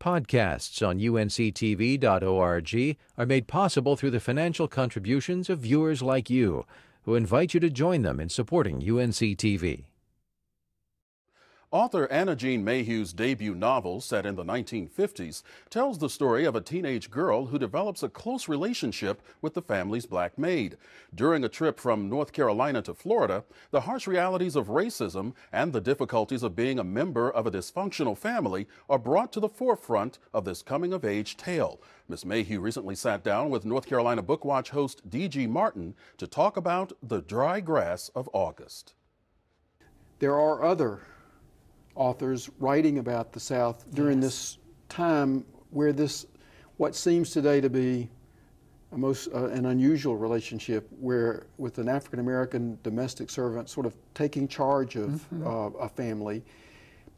Podcasts on UNCTV.org are made possible through the financial contributions of viewers like you, who invite you to join them in supporting UNC-TV. Author Anna Jean Mayhew's debut novel, set in the 1950s, tells the story of a teenage girl who develops a close relationship with the family's black maid. During a trip from North Carolina to Florida, the harsh realities of racism and the difficulties of being a member of a dysfunctional family are brought to the forefront of this coming-of-age tale. Ms. Mayhew recently sat down with North Carolina BOOKWATCH host D.G. Martin to talk about The Dry Grass of August. There are other authors writing about the South during this time where this, what seems today to be an unusual relationship, where with an African-American domestic servant sort of taking charge of a family,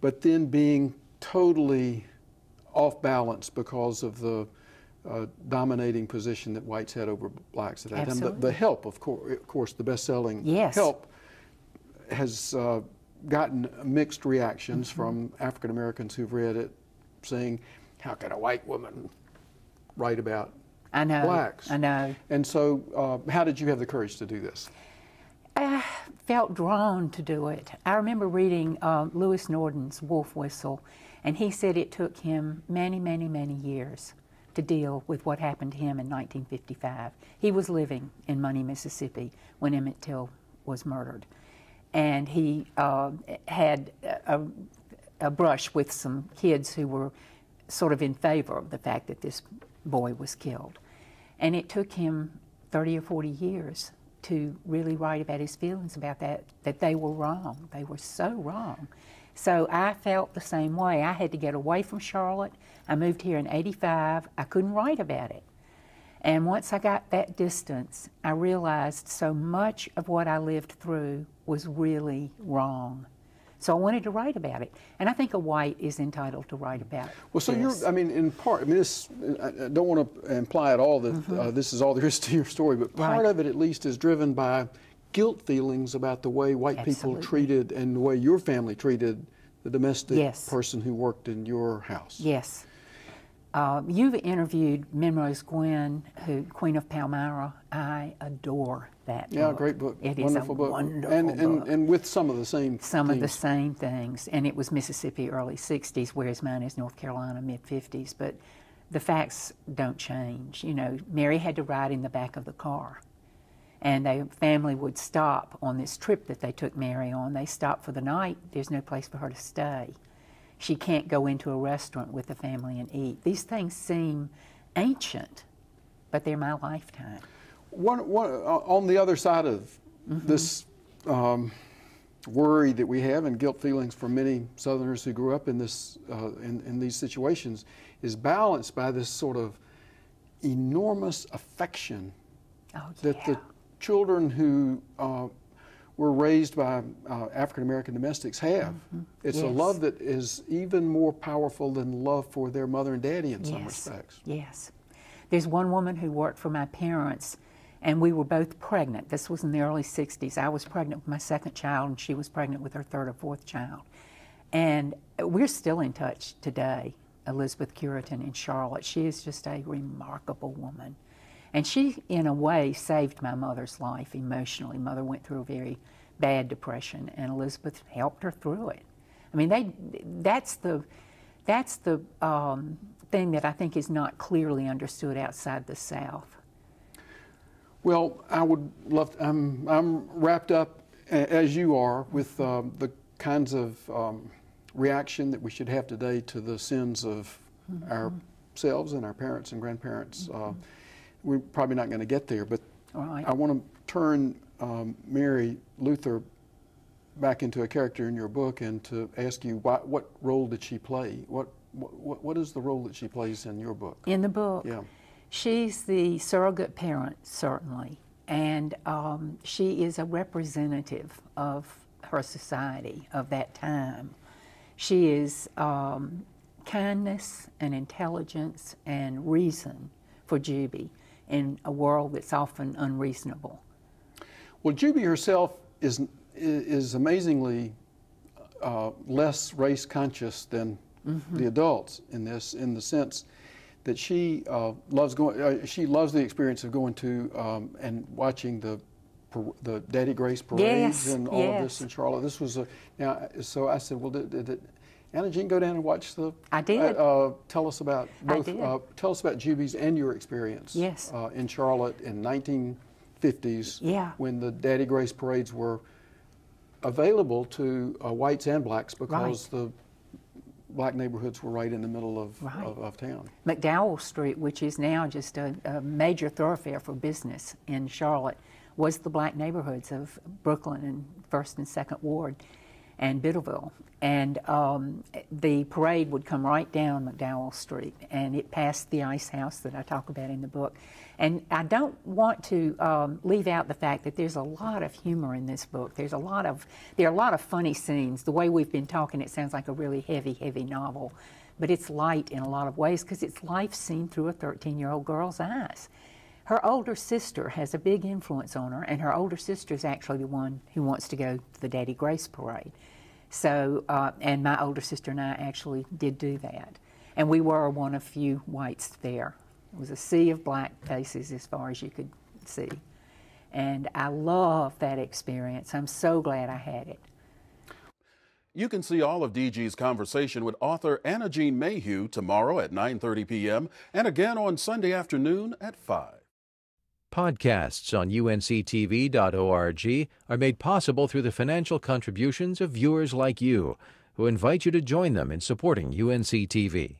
but then being totally off balance because of the dominating position that whites had over blacks at that time. The Help, of course, the best-selling Help has gotten mixed reactions from African Americans who've read it, saying, how can a white woman write about blacks? I know. And so how did you have the courage to do this? I felt drawn to do it. I remember reading Lewis Norden's Wolf Whistle, and he said it took him many, many, many years to deal with what happened to him in 1955. He was living in Money, Mississippi when Emmett Till was murdered. And he had a brush with some kids who were sort of in favor of the fact that this boy was killed. And it took him 30 or 40 years to really write about his feelings about that they were wrong. They were so wrong. So I felt the same way. I had to get away from Charlotte. I moved here in '85. I couldn't write about it. And once I got that distance, I realized so much of what I lived through was really wrong. So I wanted to write about it. And I think a white is entitled to write about it. Well, so you're, I mean, in part, I mean, this, I don't want to imply at all that this is all there is to your story, but part of it at least is driven by guilt feelings about the way white people treated and the way your family treated the domestic person who worked in your house. Yes. You've interviewed Memrose Gwen, Queen of Palmyra. I adore that book. Yeah, great book. It wonderful is a book. wonderful book. And with some of the same of the same things. And it was Mississippi early 60s, whereas mine is North Carolina mid 50s. But the facts don't change. You know, Mary had to ride in the back of the car. And the family would stop on this trip that they took Mary on. They stopped for the night. There's no place for her to stay. She can't go into a restaurant with the family and eat. These things seem ancient, but they're my lifetime. On the other side of this worry that we have and guilt feelings for many Southerners who grew up in this in these situations is balanced by this sort of enormous affection that the children who were raised by African-American domestics have. It's a love that is even more powerful than love for their mother and daddy in some respects. Yes. There's one woman who worked for my parents, and we were both pregnant. This was in the early 60s. I was pregnant with my second child, and she was pregnant with her third or fourth child. And we're still in touch today, Elizabeth Curitan in Charlotte. She is just a remarkable woman. And she, in a way, saved my mother's life emotionally. Mother went through a very bad depression, and Elizabeth helped her through it. I mean, that's the thing that I think is not clearly understood outside the South. Well, I would love to, I'm wrapped up, as you are, with the kinds of reaction that we should have today to the sins of ourselves and our parents and grandparents. We're probably not going to get there, but I want to turn Mary Luther back into a character in your book and to ask you what role did she play? What is the role that she plays in your book? In the book? Yeah. She's the surrogate parent, certainly, and she is a representative of her society, of that time. She is kindness and intelligence and reason for Juby in a world that's often unreasonable. Well, Juby herself is amazingly less race conscious than the adults in this, in the sense that she loves going. She loves the experience of going to and watching the Daddy Grace parades and all of this in Charlotte. This was so I said, well, did Anna Jean go down and watch the? I did. Tell us about both. Tell us about Juby's and your experience. Yes. In Charlotte in 1950s. Yeah. When the Daddy Grace parades were available to whites and blacks because the black neighborhoods were right in the middle of town. McDowell Street, which is now just a major thoroughfare for business in Charlotte, was the black neighborhoods of Brooklyn and 1st and 2nd Ward and Biddleville. And the parade would come right down McDowell Street, and it passed the ice house that I talk about in the book. And I don't want to leave out the fact that there's a lot of humor in this book. There are a lot of funny scenes. The way we've been talking, it sounds like a really heavy novel, but it's light in a lot of ways because it's life seen through a 13-year-old girl's eyes. Her older sister has a big influence on her, and her older sister is actually the one who wants to go to the Daddy Grace parade. So, and my older sister and I actually did do that. And we were one of few whites there. It was a sea of black faces as far as you could see. And I love that experience. I'm so glad I had it. You can see all of DG's conversation with author Anna Jean Mayhew tomorrow at 9:30 p.m. and again on Sunday afternoon at 5. Podcasts on UNC-TV.org are made possible through the financial contributions of viewers like you, who invite you to join them in supporting UNC-TV.